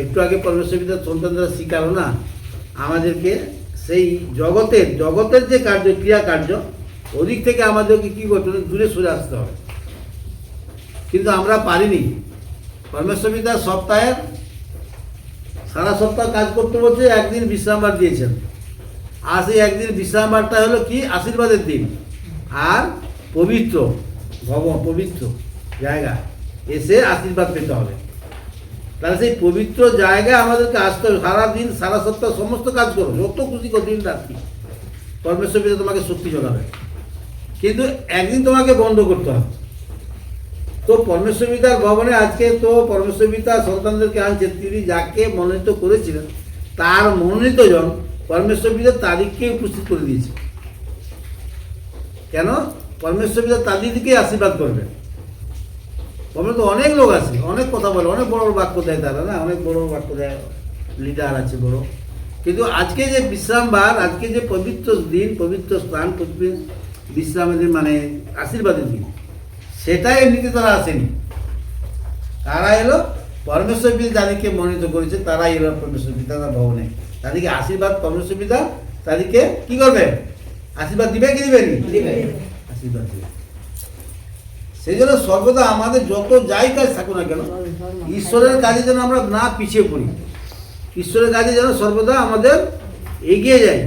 একটু আগে পরমেশ্বর পিতার সন্তানরা শিখালো না আমাদেরকে, সেই জগতের যে ক্রিয়া কার্য ওদিক থেকে আমাদেরকে কী করতে হবে, দূরে সরে আসতে হবে। কিন্তু আমরা পারিনি। পরমেশ্বর পিতা সপ্তাহের সারা সপ্তাহ কাজ করতে বলছে, একদিন বিশ্রামবার দিয়েছেন। আর সেই একদিন বিশ্রামবারটা হলো কি, আশীর্বাদের দিন আর পবিত্র পবিত্র জায়গা এসে আশীর্বাদ পেতে হবে। তাহলে সেই পবিত্র জায়গায় আমাদেরকে আসতে হবে। সারাদিন সারা সপ্তাহ সমস্ত কাজ করো, যত খুশি করো, দিন রাত্রি, পরমেশ্বর পিতা তোমাকে শক্তি যোগাবে। কিন্তু একদিন তোমাকে বন্ধ করতে হবে। তো পরমেশ্বর পিতার ভবনে আজকে তো পরমেশ্বর পিতা সন্তানদেরকে আনছে, তিনি যাকে মনোনীত করেছিলেন তার মনোনীত জন পরমেশ্বর পিতার তারিখকে উপস্থিত করে দিয়েছে। কেন? পরমেশ্বর পিতা তাদেরকে আশীর্বাদ করবেন। তবে তো অনেক লোক আছে, অনেক কথা বলে, অনেক বড় বড় বাক্য দেয় তারা, না অনেক বড় বাক্য দেয়, লিডার আছে বড়। কিন্তু আজকে যে বিশ্রামবার, আজকে যে পবিত্র দিন, পবিত্র স্থান, বিশ্রামের দিন মানে আশীর্বাদের দিন, সেটা এমনিতে তারা আসেনি। তারা এলো পরমেশ্বর পিতা যাদেরকে মনোনীত করেছে, তারাই এলো পরমেশ্বর পিতা ভবনে। তাদেরকে আশীর্বাদ পরমেশ্বর পিতা তাদেরকে কি করবে? আশীর্বাদ দিবে কি দিবেনি? আশীর্বাদ দিবে। সেই জন্য সর্বদা আমাদের যত যাই কাজ থাকুক না কেন, ঈশ্বরের কাজে যেন আমরা না পিছিয়ে পড়ি, ঈশ্বরের কাজে যেন সর্বদা আমাদের এগিয়ে যাই।